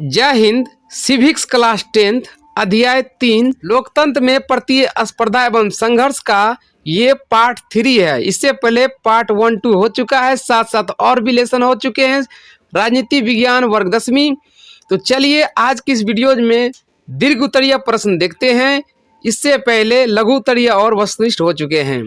जय Hind. Civics class 10th अध्याय 3 लोकतंत्र में प्रतिस्पर्धा एवं संघर्ष का ये पार्ट 3 है। इससे पहले पार्ट 1, 2 हो चुका है, साथ साथ और भी लेसन हो चुके हैं। राजनीति विज्ञान वर्ग 10वीं। तो चलिए आज की इस वीडियो में दीर्घ उत्तरीय प्रश्न देखते हैं। इससे पहले लघु उत्तरीय और वस्तुनिष्ठ हो चुके हैं,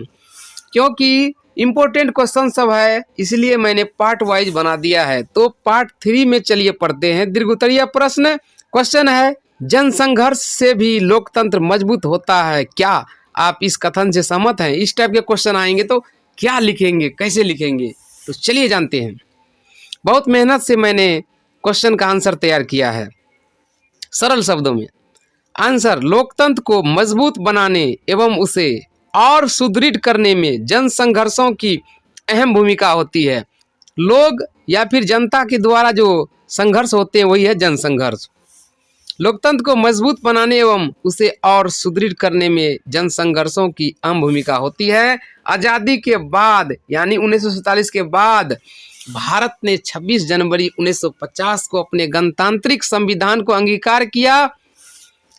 क्योंकि इम्पोर्टेंट क्वेश्चन सब है, इसलिए मैंने पार्ट वाइज बना दिया है। तो पार्ट 3 में चलिए पढ़ते हैं दीर्घ उत्तरीय प्रश्न। क्वेश्चन है, जनसंघर्ष से भी लोकतंत्र मजबूत होता है क्या? आप इस कथन से सहमत हैं? इस टाइप के क्वेश्चन आएंगे तो क्या लिखेंगे, कैसे लिखेंगे, तो चलिए जानते हैं। बहुत मेहनत से मैंने क्वेश्चन का आंसर तैयार किया है सरल शब्दों में। आंसर, लोकतंत्र को मजबूत बनाने एवं उसे और सुदृढ़ करने में जनसंघर्षों की अहम भूमिका होती है। लोग या फिर जनता के द्वारा जो संघर्ष होते हैं वही है जनसंघर्ष। लोकतंत्र को मजबूत बनाने एवं उसे और सुदृढ़ करने में जनसंघर्षों की अहम भूमिका होती है। आज़ादी के बाद यानी 1947 के बाद भारत ने 26 जनवरी 1950 को अपने गणतांत्रिक संविधान को अंगीकार किया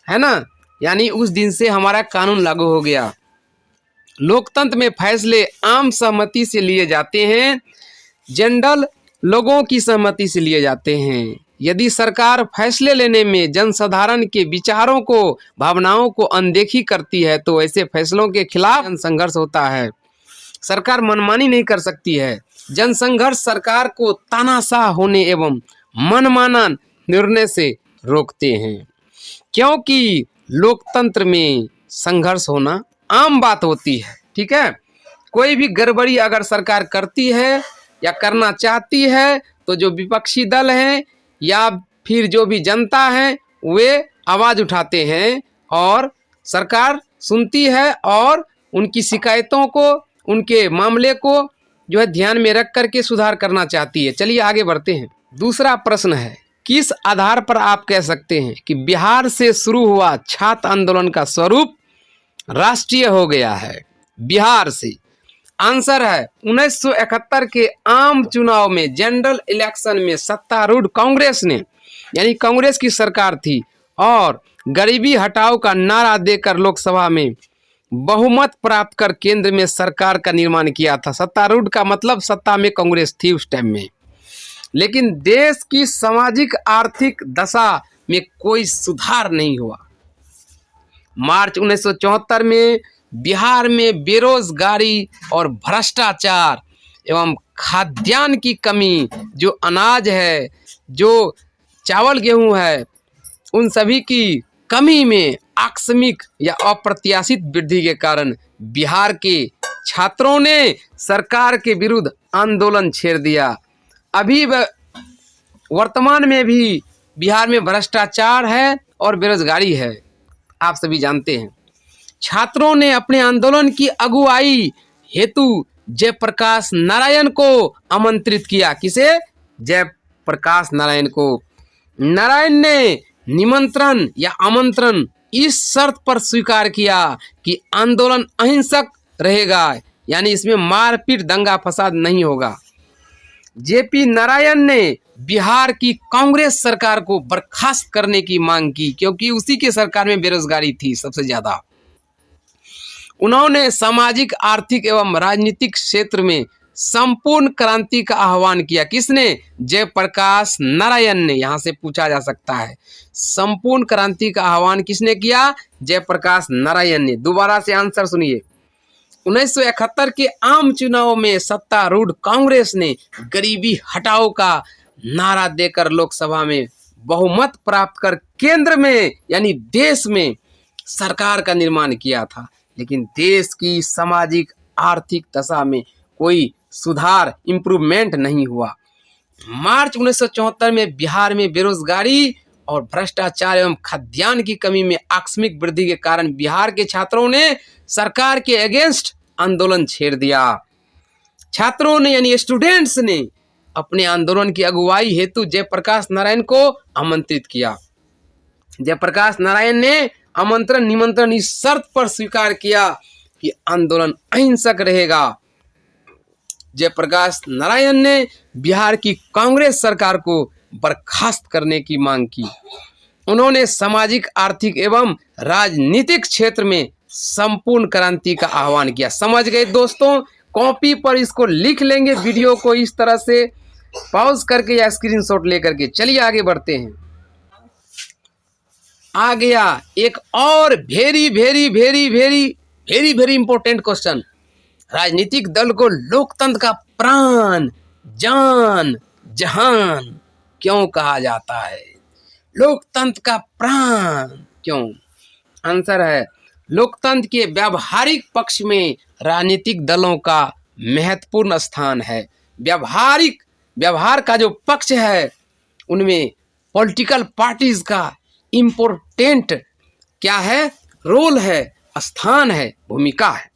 है ना, यानी उस दिन से हमारा कानून लागू हो गया। लोकतंत्र में फैसले आम सहमति से लिए जाते हैं, जनरल लोगों की सहमति से लिए जाते हैं। यदि सरकार फैसले लेने में जनसाधारण के विचारों को, भावनाओं को अनदेखी करती है तो ऐसे फैसलों के खिलाफ जनसंघर्ष होता है। सरकार मनमानी नहीं कर सकती है। जनसंघर्ष सरकार को तानाशाह होने एवं मनमाना निर्णय से रोकते हैं, क्योंकि लोकतंत्र में संघर्ष होना आम बात होती है। ठीक है, कोई भी गड़बड़ी अगर सरकार करती है या करना चाहती है तो जो विपक्षी दल हैं या फिर जो भी जनता है वे आवाज़ उठाते हैं और सरकार सुनती है और उनकी शिकायतों को, उनके मामले को जो है ध्यान में रख करके सुधार करना चाहती है। चलिए आगे बढ़ते हैं। दूसरा प्रश्न है, किस आधार पर आप कह सकते हैं कि बिहार से शुरू हुआ छात्र आंदोलन का स्वरूप राष्ट्रीय हो गया है? बिहार से आंसर है 1971 के आम चुनाव में जनरल इलेक्शन में सत्तारूढ़ कांग्रेस ने, यानी कांग्रेस की सरकार थी, और गरीबी हटाओ का नारा देकर लोकसभा में बहुमत प्राप्त कर केंद्र में सरकार का निर्माण किया था। सत्तारूढ़ का मतलब सत्ता में कांग्रेस थी उस टाइम में, लेकिन देश की सामाजिक आर्थिक दशा में कोई सुधार नहीं हुआ। मार्च 1974 में बिहार में बेरोजगारी और भ्रष्टाचार एवं खाद्यान्न की कमी, जो अनाज है, जो चावल गेहूं है, उन सभी की कमी में आकस्मिक या अप्रत्याशित वृद्धि के कारण बिहार के छात्रों ने सरकार के विरुद्ध आंदोलन छेड़ दिया। अभी वर्तमान में भी बिहार में भ्रष्टाचार है और बेरोजगारी है, आप सभी जानते हैं। छात्रों ने अपने आंदोलन की अगुवाई हेतु जयप्रकाश नारायण को आमंत्रित किया। किसे? जयप्रकाश नारायण को। नारायण ने निमंत्रण या आमंत्रण इस शर्त पर स्वीकार किया कि आंदोलन अहिंसक रहेगा, यानी इसमें मारपीट, दंगा फसाद नहीं होगा। जेपी नारायण ने बिहार की कांग्रेस सरकार को बर्खास्त करने की मांग की, क्योंकि उसी के सरकार में बेरोजगारी थी सबसे ज्यादा। उन्होंने सामाजिक, आर्थिक एवं राजनीतिक क्षेत्र में संपूर्ण क्रांति का आह्वान किया। किसने? जयप्रकाश नारायण ने। यहां से पूछा जा सकता है, संपूर्ण क्रांति का आह्वान किसने किया? जयप्रकाश नारायण ने। दोबारा से आंसर सुनिए। 1971 के आम चुनाव में सत्तारूढ़ कांग्रेस ने गरीबी हटाओ का नारा देकर लोकसभा में बहुमत प्राप्त कर केंद्र में यानी देश में सरकार का निर्माण किया था, लेकिन देश की सामाजिक आर्थिक दशा में कोई सुधार, इम्प्रूवमेंट नहीं हुआ। मार्च 1974 में बिहार में बेरोजगारी और भ्रष्टाचार एवं खाद्यान्न की कमी में आकस्मिक वृद्धि के कारण बिहार के छात्रों ने सरकार के अगेंस्ट आंदोलन छेड़ दिया। छात्रों ने यानी स्टूडेंट्स ने अपने आंदोलन की अगुवाई हेतु जयप्रकाश नारायण को आमंत्रित किया। जयप्रकाश नारायण ने आमंत्रण निमंत्रण इस शर्त पर स्वीकार किया कि आंदोलन अहिंसक रहेगा। जयप्रकाश नारायण ने बिहार की कांग्रेस सरकार को बर्खास्त करने की मांग की। उन्होंने सामाजिक, आर्थिक एवं राजनीतिक क्षेत्र में संपूर्ण क्रांति का आह्वान किया। समझ गए दोस्तों? कॉपी पर इसको लिख लेंगे, वीडियो को इस तरह से पॉज करके या स्क्रीनशॉट लेकर के। चलिए आगे बढ़ते हैं। आ गया एक और very very very very very very important question. राजनीतिक दल को लोकतंत्र का प्राण, जान, जहान क्यों कहा जाता है? लोकतंत्र का प्राण क्यों? आंसर है, लोकतंत्र के व्यावहारिक पक्ष में राजनीतिक दलों का महत्वपूर्ण स्थान है। व्यवहार का जो पक्ष है उनमें पॉलिटिकल पार्टीज का इम्पोर्टेंट क्या है? रोल है, स्थान है, भूमिका है।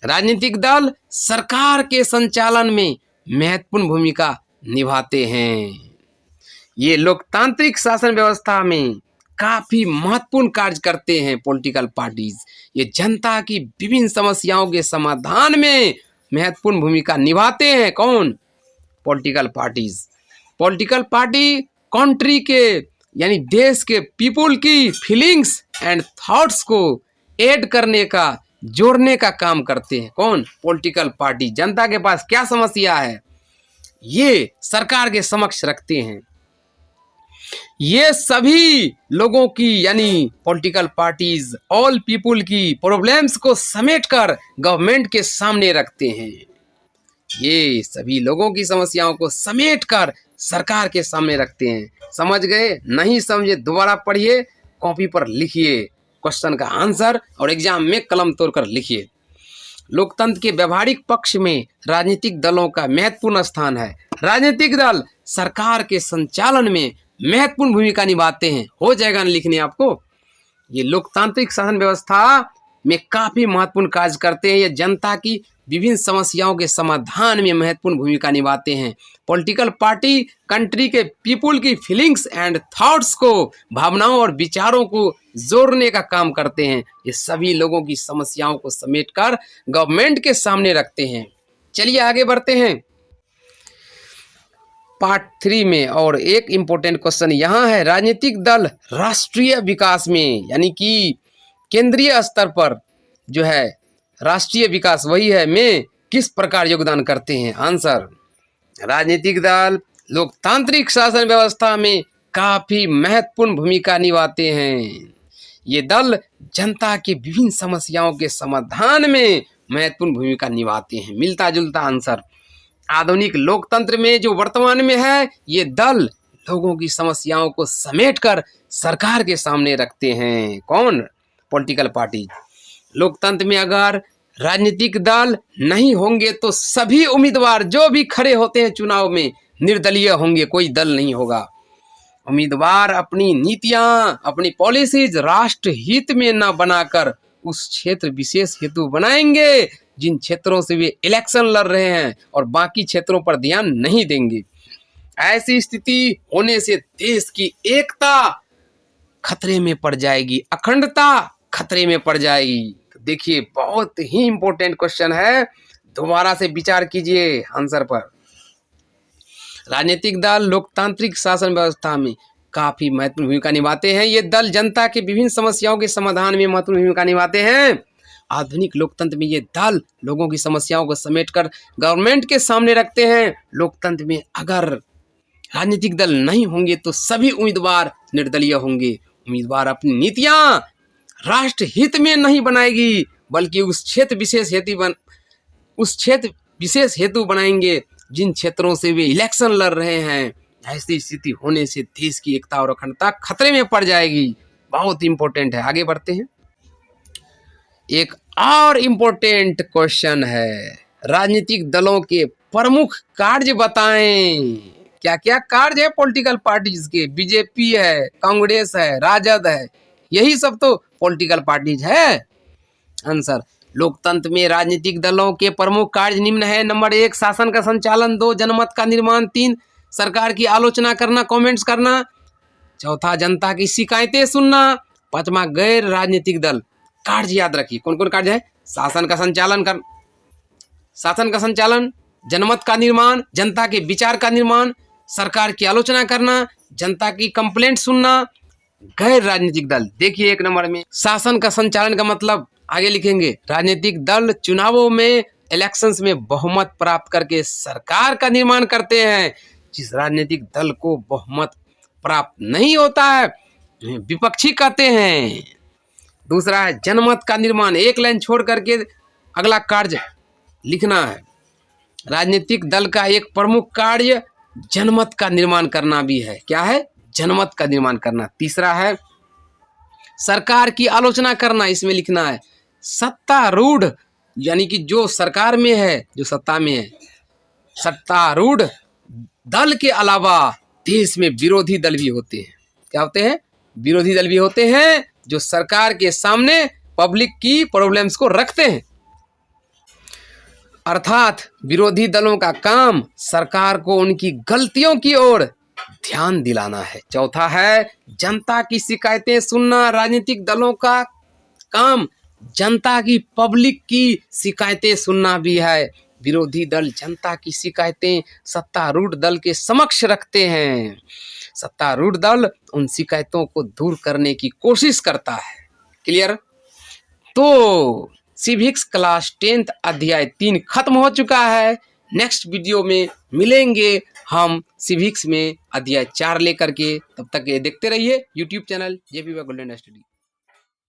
राजनीतिक दल सरकार के संचालन में महत्वपूर्ण भूमिका निभाते हैं। ये लोकतांत्रिक शासन व्यवस्था में काफी महत्वपूर्ण कार्य करते हैं। पॉलिटिकल पार्टीज ये जनता की विभिन्न समस्याओं के समाधान में महत्वपूर्ण भूमिका निभाते हैं। कौन? Political parties. Political party country के यानी देश के पीपुल की फीलिंग्स एंड थॉट्स को ऐड करने का, जोड़ने का काम करते हैं। कौन? Political party. जनता के पास क्या समस्या है ये सरकार के समक्ष रखते हैं। ये सभी लोगों की यानी पॉलिटिकल पार्टीज ऑल पीपुल की प्रॉब्लम्स को समेटकर गवर्नमेंट के सामने रखते हैं। ये सभी लोगों की समस्याओं को समेटकर सरकार के सामने रखते हैं। समझ गए? नहीं समझे दोबारा पढ़िए, कॉपी पर लिखिए क्वेश्चन का आंसर और एग्जाम में कलम तोड़कर लिखिए। लोकतंत्र के व्यवहारिक पक्ष में राजनीतिक दलों का महत्वपूर्ण स्थान है। राजनीतिक दल सरकार के संचालन में महत्वपूर्ण भूमिका निभाते हैं। हो जाएगा ना लिखने आपको? ये लोकतांत्रिक शासन व्यवस्था में काफी महत्वपूर्ण कार्य करते हैं। ये जनता की विभिन्न समस्याओं के समाधान में महत्वपूर्ण भूमिका निभाते हैं। पॉलिटिकल पार्टी कंट्री के पीपुल की फीलिंग्स एंड थॉट्स को, भावनाओं और विचारों को जोड़ने का काम करते हैं। ये सभी लोगों की समस्याओं को समेटकर गवर्नमेंट के सामने रखते हैं। चलिए आगे बढ़ते हैं पार्ट 3 में। और एक इम्पोर्टेंट क्वेश्चन यहाँ है, राजनीतिक दल राष्ट्रीय विकास में यानी कि केंद्रीय स्तर पर जो है राष्ट्रीय विकास वही है में किस प्रकार योगदान करते हैं? आंसर, राजनीतिक दल लोकतांत्रिक शासन व्यवस्था में काफी महत्वपूर्ण भूमिका निभाते हैं। ये दल जनता की विभिन्न समस्याओं के समाधान में महत्वपूर्ण भूमिका निभाते हैं। मिलता जुलता आंसर। आधुनिक लोकतंत्र में जो वर्तमान में है, ये दल लोगों की समस्याओं को समेटकर सरकार के सामने रखते हैं। कौन? Political party. लोकतंत्र में अगर राजनीतिक दल नहीं होंगे तो सभी उम्मीदवार जो भी खड़े होते हैं चुनाव में निर्दलीय होंगे, कोई दल नहीं होगा। उम्मीदवार अपनी नीतियां, अपनी पॉलिसीज राष्ट्र हित में न बनाकर उस क्षेत्र विशेष हेतु बनाएंगे जिन क्षेत्रों से वे इलेक्शन लड़ रहे हैं और बाकी क्षेत्रों पर ध्यान नहीं देंगे। ऐसी स्थिति होने से देश की एकता खतरे में पड़ जाएगी, अखंडता खतरे में पड़ जाएगी। देखिए बहुत ही इंपॉर्टेंट क्वेश्चन है, दोबारा से विचार कीजिए आंसर पर। राजनीतिक दल लोकतांत्रिक शासन व्यवस्था में काफी महत्वपूर्ण भूमिका निभाते हैं। ये दल जनता के विभिन्न समस्याओं के समाधान में महत्वपूर्ण भूमिका निभाते हैं। आधुनिक लोकतंत्र में ये दल लोगों की समस्याओं को समेटकर गवर्नमेंट के सामने रखते हैं। लोकतंत्र में अगर राजनीतिक दल नहीं होंगे तो सभी उम्मीदवार निर्दलीय होंगे। उम्मीदवार अपनी नीतियां राष्ट्र हित में नहीं बनाएगी बल्कि उस क्षेत्र विशेष हेतु बनाएंगे जिन क्षेत्रों से वे इलेक्शन लड़ रहे हैं। ऐसी स्थिति होने से देश की एकता और अखंडता खतरे में पड़ जाएगी। बहुत इंपॉर्टेंट है। आगे बढ़ते हैं। एक और इम्पोर्टेंट क्वेश्चन है, राजनीतिक दलों के प्रमुख कार्य बताएं। क्या क्या कार्य है पॉलिटिकल पार्टीज के? बीजेपी है, कांग्रेस है, राजद है, यही सब तो पॉलिटिकल पार्टीज है। आंसर, लोकतंत्र में राजनीतिक दलों के प्रमुख कार्य निम्न है। नंबर 1 शासन का संचालन, 2 जनमत का निर्माण, 3 सरकार की आलोचना करना, कमेंट्स करना, 4 जनता की शिकायतें सुनना, 5वां गैर राजनीतिक दल। कार्य याद रखिए कौन कौन कार्य है? शासन का संचालन, जनमत का निर्माण, जनता के विचार का निर्माण, सरकार की आलोचना करना, जनता की कंप्लेंट सुनना। गैर राजनीतिक दल, देखिए 1 नंबर में शासन का संचालन का मतलब आगे लिखेंगे, राजनीतिक दल चुनावों में, इलेक्शंस में बहुमत प्राप्त करके सरकार का निर्माण करते हैं। जिस राजनीतिक दल को बहुमत प्राप्त नहीं होता है विपक्षी कहते हैं। दूसरा है जनमत का निर्माण, एक लाइन छोड़ करके अगला कार्य लिखना है। राजनीतिक दल का एक प्रमुख कार्य जनमत का निर्माण करना भी है। क्या है? जनमत का निर्माण करना। तीसरा है सरकार की आलोचना करना, इसमें लिखना है सत्तारूढ़, यानी कि जो सरकार में है, जो सत्ता में है, सत्तारूढ़ दल के अलावा देश में विरोधी दल भी होते हैं। क्या होते हैं? विरोधी दल भी होते हैं जो सरकार के सामने पब्लिक की प्रॉब्लम्स को रखते हैं। अर्थात विरोधी दलों का काम सरकार को उनकी गलतियों की ओर ध्यान दिलाना है। चौथा है जनता की शिकायतें सुनना। राजनीतिक दलों का काम जनता की, पब्लिक की शिकायतें सुनना भी है। विरोधी दल जनता की शिकायतें सत्तारूढ़ दल के समक्ष रखते हैं। सत्तारूढ़ दल उन शिकायतों को दूर करने की कोशिश करता है। क्लियर? तो सिविक्स क्लास 10th अध्याय 3 खत्म हो चुका है। नेक्स्ट वीडियो में मिलेंगे हम सिविक्स में अध्याय 4 लेकर के। तब तक ये देखते रहिए YouTube channel JP golden study.